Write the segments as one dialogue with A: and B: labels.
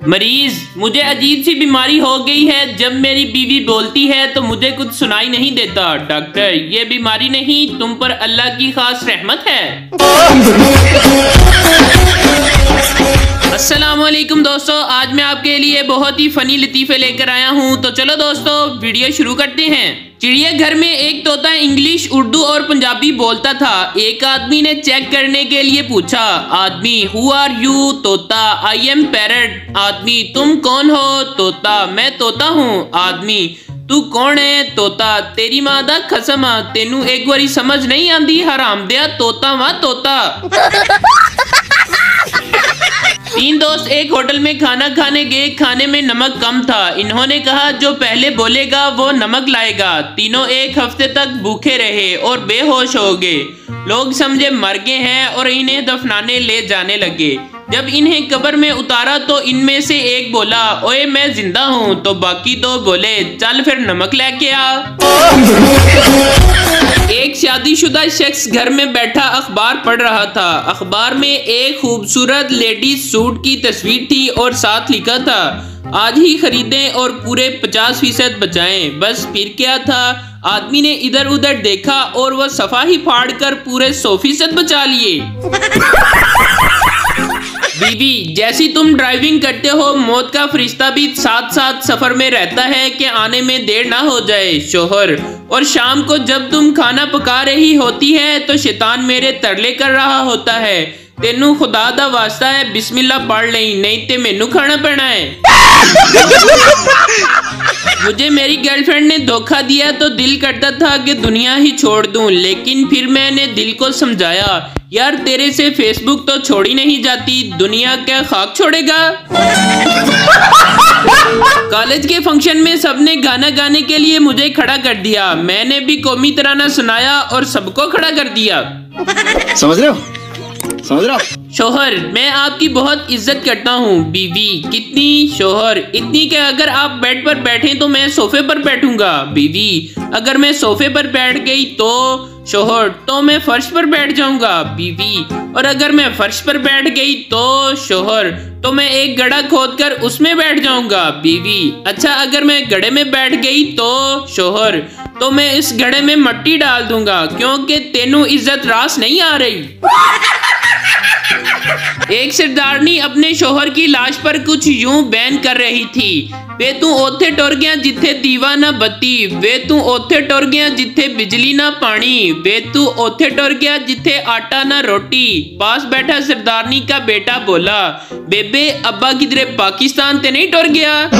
A: मरीज, मुझे अजीब सी बीमारी हो गई है। जब मेरी बीवी बोलती है तो मुझे कुछ सुनाई नहीं देता। डॉक्टर, ये बीमारी नहीं, तुम पर अल्लाह की खास रहमत है। अस्सलामुअलैकुम दोस्तों, आज मैं आपके लिए बहुत ही फनी लतीफे लेकर आया हूँ। तो चलो दोस्तों, वीडियो शुरू करते हैं। चिड़ियाघर में एक तोता इंग्लिश, उर्दू और पंजाबी बोलता था। एक आदमी ने चेक करने के लिए पूछा, आदमी, हु आर यू? तोता, आई एम पैरट। आदमी, तुम कौन हो? तोता, मैं तोता हूँ। आदमी, तू कौन है? तोता, तेरी माँ दा कसम, तेनू एक बारी समझ नहीं आंदी, हरामदिया तोता वा तोता। तीन दोस्त एक होटल में खाना खाने गए। खाने में नमक कम था। इन्होंने कहा, जो पहले बोलेगा वो नमक लाएगा। तीनों एक हफ्ते तक भूखे रहे और बेहोश हो गए। लोग समझे मर गए हैं और इन्हें दफनाने ले जाने लगे। जब इन्हें कब्र में उतारा तो इनमें से एक बोला, ओए मैं जिंदा हूँ। तो बाकी दो बोले, चल फिर नमक लेके आ। एक शादीशुदा शख्स घर में बैठा अखबार पढ़ रहा था। अखबार में एक खूबसूरत लेडीज सूट की तस्वीर थी और साथ लिखा था, आज ही खरीदें और पूरे 50% बचाएं। बस फिर क्या था, आदमी ने इधर उधर देखा और वह सफा ही फाड़ कर पूरे 100% बचा लिए। बीवी, जैसी तुम ड्राइविंग करते हो, मौत का फरिश्ता भी साथ साथ सफर में रहता है कि आने में देर ना हो जाए। शोहर, और शाम को जब तुम खाना पका रही होती है तो शैतान मेरे तरले कर रहा होता है, तेनू खुदा दा वास्ता है बिस्मिल्लाह पढ़ नहीं, नहीं ते मैनू खाना पैना है। मुझे मेरी गर्लफ्रेंड ने धोखा दिया तो दिल करता था कि दुनिया ही छोड़ दूं, लेकिन फिर मैंने दिल को समझाया, यार तेरे से फेसबुक तो छोड़ी नहीं जाती, दुनिया क्या खाक छोड़ेगा। कॉलेज के फंक्शन में सबने गाना गाने के लिए मुझे खड़ा कर दिया। मैंने भी कौमी तराना सुनाया और सबको खड़ा कर दिया।
B: समझ रहे हो? समझ रहा?
A: शोहर, मैं आपकी बहुत इज्जत करता हूँ। बीवी, कितनी? शोहर, इतनी कि अगर आप बेड पर बैठे तो मैं सोफे पर बैठूंगा। बीवी, अगर मैं सोफे पर बैठ गई तो? शोहर, तो मैं फर्श पर बैठ जाऊंगा। बीवी, और अगर मैं फर्श पर बैठ गई तो? शोहर, तो मैं एक गड्ढा खोदकर उसमें बैठ जाऊंगा। बीवी, अच्छा अगर मैं गड्ढे में बैठ गई तो? शोहर, तो मैं इस गड्ढे में मिट्टी डाल दूंगा, क्योंकि तेनू इज्जत रास नहीं आ रही। एक सरदारनी अपने शोहर की लाश पर कुछ यूं बयान कर रही थी, वे तू ओथे टुर गया जिथे दीवा ना बत्ती, वे तू ओथे टुर गया जिथे बिजली ना पानी, वे तू ओथे टुर गया जिथे आटा ना रोटी। पास बैठा सरदारनी का बेटा बोला, बेबे अब्बा किधरे पाकिस्तान ते नहीं टुर गया?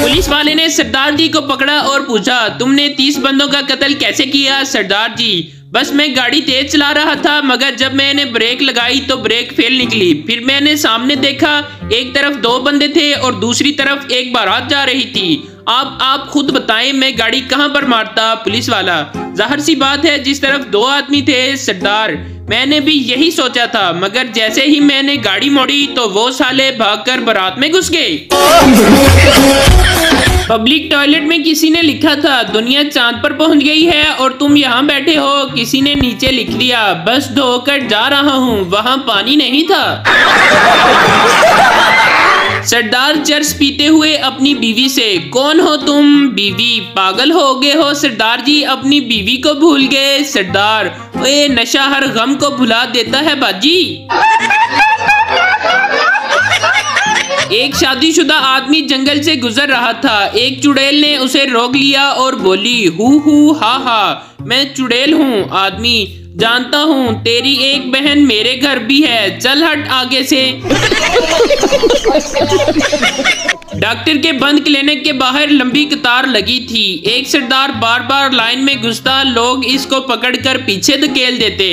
A: पुलिस वाले ने सरदार जी को पकड़ा और पूछा, तुमने 30 बंदों का कत्ल कैसे किया? सरदार जी, बस मैं गाड़ी तेज चला रहा था, मगर जब मैंने ब्रेक लगाई तो ब्रेक फेल निकली। फिर मैंने सामने देखा, एक तरफ 2 बंदे थे और दूसरी तरफ एक बारात जा रही थी। आप खुद बताएं, मैं गाड़ी कहां पर मारता? पुलिस वाला, जाहिर सी बात है जिस तरफ 2 आदमी थे। सरदार, मैंने भी यही सोचा था, मगर जैसे ही मैंने गाड़ी मोड़ी तो वो साले भागकर बारात में घुस गए। पब्लिक टॉयलेट में किसी ने लिखा था, दुनिया चांद पर पहुंच गई है और तुम यहाँ बैठे हो। किसी ने नीचे लिख दिया, बस धोकर जा रहा हूँ, वहां पानी नहीं था। सरदार चर्च पीते हुए अपनी बीवी से, कौन हो तुम? बीवी, पागल हो गए हो सरदार जी, अपनी बीवी को भूल गए। सरदार, ओए नशा हर गम को भुला देता है बाजी। एक शादीशुदा आदमी जंगल से गुजर रहा था। एक चुड़ैल ने उसे रोक लिया और बोली, हु हा हा, मैं चुड़ैल हूँ। आदमी, जानता हूँ, तेरी एक बहन मेरे घर भी है, चल हट आगे से। डॉक्टर के बंद क्लिनिक के बाहर लंबी कतार लगी थी। एक सरदार बार बार लाइन में घुसता, लोग इसको पकड़कर पीछे धकेल देते।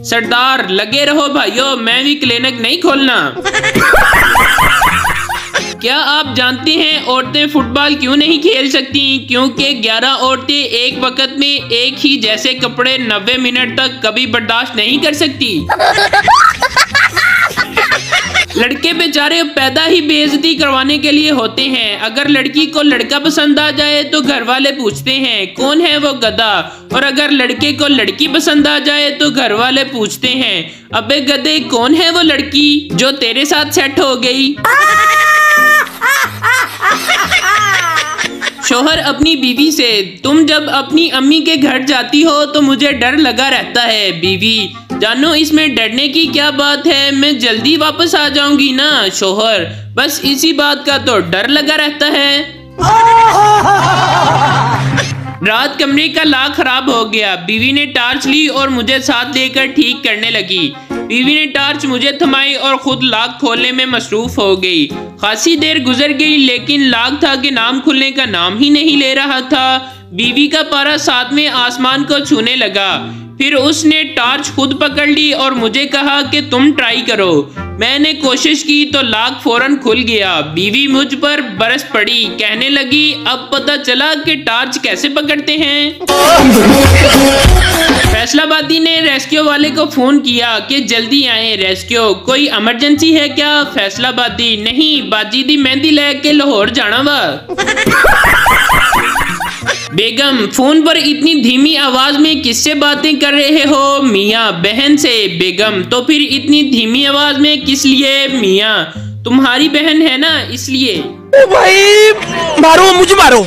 A: सरदार, लगे रहो भाइयों, मैं भी क्लिनिक नहीं खोलना। क्या आप जानते हैं औरतें फुटबॉल क्यों नहीं खेल सकती? क्योंकि 11 औरतें एक वक्त में एक ही जैसे कपड़े 90 मिनट तक कभी बर्दाश्त नहीं कर सकती। लड़के बेचारे पैदा ही बेइज्जती करवाने के लिए होते हैं। अगर लड़की को लड़का पसंद आ जाए तो घर वाले पूछते हैं कौन है वो गधा, और अगर लड़के को लड़की पसंद आ जाए तो घर वाले पूछते हैं अबे गधे कौन है वो लड़की जो तेरे साथ सेट हो गई। शोहर अपनी बीवी से, तुम जब अपनी अम्मी के घर जाती हो तो मुझे डर लगा रहता है। बीवी, जानो इसमें डरने की क्या बात है, मैं जल्दी वापस आ जाऊंगी ना। शोहर, बस इसी बात का तो डर लगा रहता है। रात कमरे का लॉक खराब हो गया। बीवी ने टॉर्च ली और मुझे साथ लेकर ठीक करने लगी। बीवी ने टॉर्च मुझे थमाई और खुद लॉक खोलने में मसरूफ हो गई। खासी देर गुजर गई लेकिन लॉक था कि नाम खुलने का नाम ही नहीं ले रहा था। बीवी का पारा 7वें आसमान को छूने लगा। फिर उसने टॉर्च खुद पकड़ ली और मुझे कहा कि तुम ट्राई करो। मैंने कोशिश की तो लॉक फौरन खुल गया। बीवी मुझ पर बरस पड़ी, कहने लगी अब पता चला कि टॉर्च कैसे पकड़ते हैं। फैसलाबादी ने रेस्क्यू वाले को फोन किया कि जल्दी आए, रेस्क्यू कोई इमरजेंसी है क्या। फैसलाबादी, नहीं बाजी दी मेहंदी लेके लाहौर जाना वा। बेगम, फोन पर इतनी धीमी आवाज में किससे बातें कर रहे हो। मियाँ, बहन से। बेगम, तो फिर इतनी धीमी आवाज में किस लिए। मियाँ, तुम्हारी बहन है ना इसलिए।
C: ओ भाई, मारो मुझे मारो।